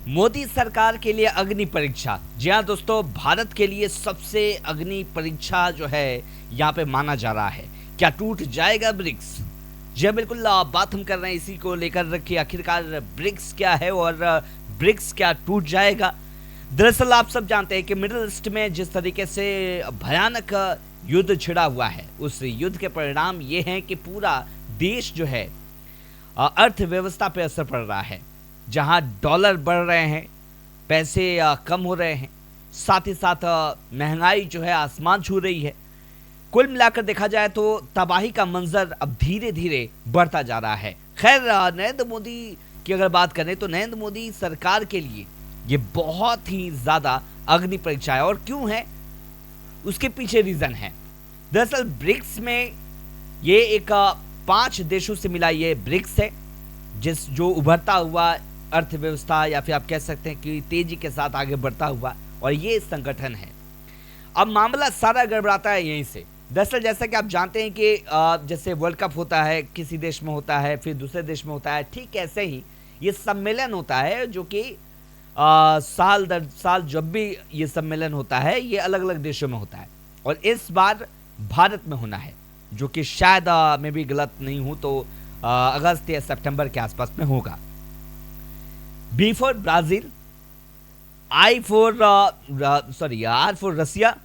मोदी सरकार के लिए अग्नि परीक्षा। जी हाँ दोस्तों, भारत के लिए सबसे अग्नि परीक्षा जो है यहाँ पे माना जा रहा है। क्या टूट जाएगा ब्रिक्स? जी हाँ बिल्कुल, बात हम कर रहे हैं इसी को लेकर रखी, आखिरकार ब्रिक्स क्या है और ब्रिक्स क्या टूट जाएगा। दरअसल आप सब जानते हैं कि मिडिल ईस्ट में जिस तरीके से भयानक युद्ध छिड़ा हुआ है, उस युद्ध के परिणाम ये हैं कि पूरा देश जो है अर्थव्यवस्था पे असर पड़ रहा है। जहां डॉलर बढ़ रहे हैं, पैसे कम हो रहे हैं, साथ ही साथ महंगाई जो है आसमान छू रही है। कुल मिलाकर देखा जाए तो तबाही का मंजर अब धीरे धीरे बढ़ता जा रहा है। खैर, नरेंद्र मोदी की अगर बात करें तो नरेंद्र मोदी सरकार के लिए ये बहुत ही ज्यादा अग्नि परीक्षा है। और क्यों है, उसके पीछे रीजन है। दरअसल ब्रिक्स में ये एक 5 देशों से मिला ये ब्रिक्स है, जो उभरता हुआ अर्थव्यवस्था या फिर आप कह सकते हैं कि तेजी के साथ आगे बढ़ता हुआ, और ये संगठन है। अब मामला सारा गड़बड़ाता है यहीं से। दरअसल जैसा कि आप जानते हैं कि जैसे वर्ल्ड कप होता है, किसी देश में होता है, फिर दूसरे देश में होता है, ठीक ऐसे ही ये सम्मेलन होता है जो कि साल दर साल जब भी ये सम्मेलन होता है ये अलग अलग देशों में होता है, और इस बार भारत में होना है, जो कि शायद मैं भी गलत नहीं हूं तो अगस्त या सितंबर के आसपास में होगा। B for Brazil, R for Russia,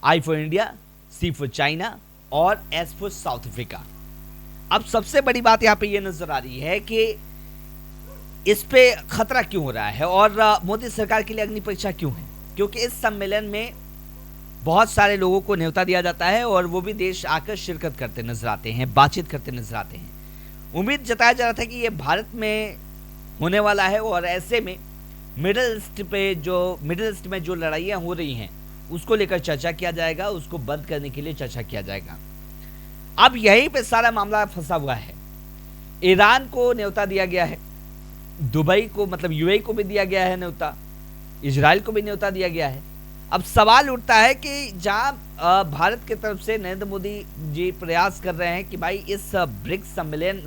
I for India, C for China और एस फॉर साउथ अफ्रीका। अब सबसे बड़ी बात यहां पे ये नजर आ रही है कि इस पे खतरा क्यों हो रहा है और मोदी सरकार के लिए अग्नि परीक्षा क्यों है। क्योंकि इस सम्मेलन में बहुत सारे लोगों को न्योता दिया जाता है और वो भी देश आकर शिरकत करते नजर आते हैं, बातचीत करते नजर आते हैं। उम्मीद जताया जा रहा था कि ये भारत में होने वाला है और ऐसे में मिडिल ईस्ट में जो लड़ाइयाँ हो रही हैं उसको लेकर चर्चा किया जाएगा, उसको बंद करने के लिए चर्चा किया जाएगा। अब यहीं पे सारा मामला फंसा हुआ है। ईरान को न्योता दिया गया है, दुबई को मतलब यूएई को भी दिया गया है न्योता, इजराइल को भी न्योता दिया गया है। अब सवाल उठता है कि जहां भारत की तरफ से नरेंद्र मोदी जी प्रयास कर रहे हैं कि भाई इस ब्रिक्स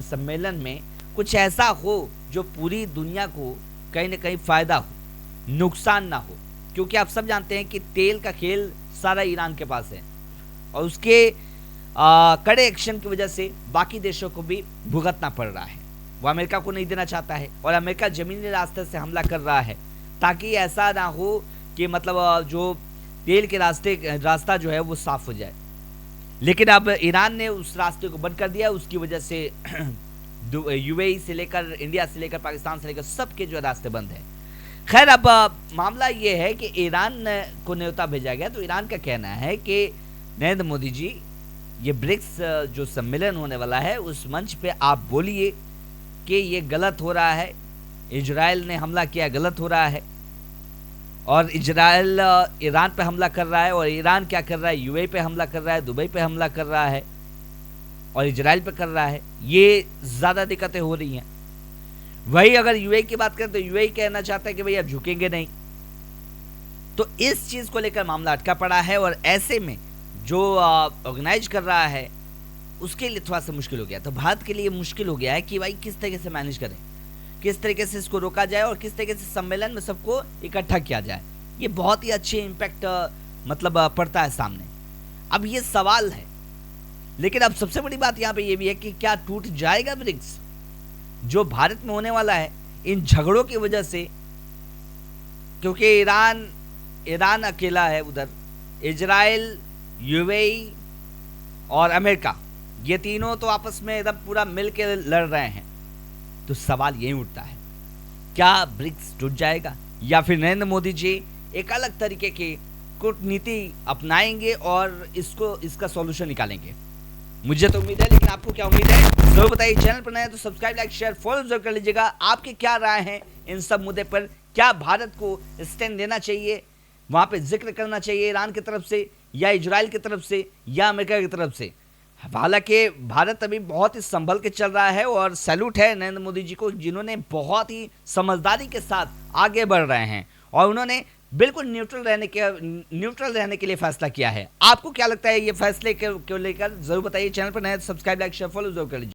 सम्मेलन में कुछ ऐसा हो जो पूरी दुनिया को कहीं ना कहीं फायदा हो, नुकसान ना हो। क्योंकि आप सब जानते हैं कि तेल का खेल सारा ईरान के पास है और उसके कड़े एक्शन की वजह से बाकी देशों को भी भुगतना पड़ रहा है। वो अमेरिका को नहीं देना चाहता है और अमेरिका जमीनी रास्ते से हमला कर रहा है ताकि ऐसा ना हो कि मतलब जो तेल के रास्ता जो है वो साफ हो जाए। लेकिन अब ईरान ने उस रास्ते को बंद कर दिया, उसकी वजह से यूएई से लेकर इंडिया से लेकर पाकिस्तान से लेकर सबके जो रास्ते बंद है। खैर, अब मामला ये है कि ईरान को न्योता भेजा गया, तो ईरान का कहना है कि नरेंद्र मोदी जी ये ब्रिक्स जो सम्मेलन होने वाला है उस मंच पे आप बोलिए कि ये गलत हो रहा है, इजराइल ने हमला किया, गलत हो रहा है, और इजराइल ईरान पे हमला कर रहा है, और ईरान क्या कर रहा है, यूएई पे हमला कर रहा है, दुबई पे हमला कर रहा है और इजराइल पे कर रहा है। ये ज़्यादा दिक्कतें हो रही हैं। वही अगर यूएई की बात करें तो यूएई कहना चाहता है कि भाई अब झुकेंगे नहीं। तो इस चीज़ को लेकर मामला अटका पड़ा है और ऐसे में जो ऑर्गेनाइज कर रहा है उसके लिए थोड़ा सा मुश्किल हो गया। तो भारत के लिए मुश्किल हो गया है कि भाई किस तरीके से मैनेज करें, किस तरीके से इसको रोका जाए और किस तरीके से सम्मेलन में सबको इकट्ठा किया जाए। ये बहुत ही अच्छे इम्पैक्ट पड़ता है सामने। अब ये सवाल है, लेकिन अब सबसे बड़ी बात यहाँ पे ये भी है कि क्या टूट जाएगा ब्रिक्स जो भारत में होने वाला है इन झगड़ों की वजह से। क्योंकि ईरान अकेला है, उधर इजराइल, यूएई और अमेरिका, ये तीनों तो आपस में एकदम पूरा मिल के लड़ रहे हैं। तो सवाल यही उठता है, क्या ब्रिक्स टूट जाएगा या फिर नरेंद्र मोदी जी एक अलग तरीके की कूटनीति अपनाएंगे और इसका सॉल्यूशन निकालेंगे। मुझे तो उम्मीद है, लेकिन आपको क्या उम्मीद है जरूर बताइए। चैनल पर नए हैं तो सब्सक्राइब, लाइक, शेयर, फॉलो जरूर कर लीजिएगा। आपके क्या राय हैं इन सब मुद्दे पर? क्या भारत को स्टैंड देना चाहिए, वहां पे जिक्र करना चाहिए ईरान की तरफ से या इजराइल की तरफ से या अमेरिका की तरफ से? हालांकि भारत अभी बहुत ही संभल के चल रहा है और सैल्यूट है नरेंद्र मोदी जी को, जिन्होंने बहुत ही समझदारी के साथ आगे बढ़ रहे हैं और उन्होंने बिल्कुल न्यूट्रल रहने के लिए फैसला किया है। आपको क्या लगता है ये फैसले को लेकर? जरूर बताइए। चैनल पर नए सब्सक्राइब, लाइक, शेयर, फॉलो जरूर कर लीजिए।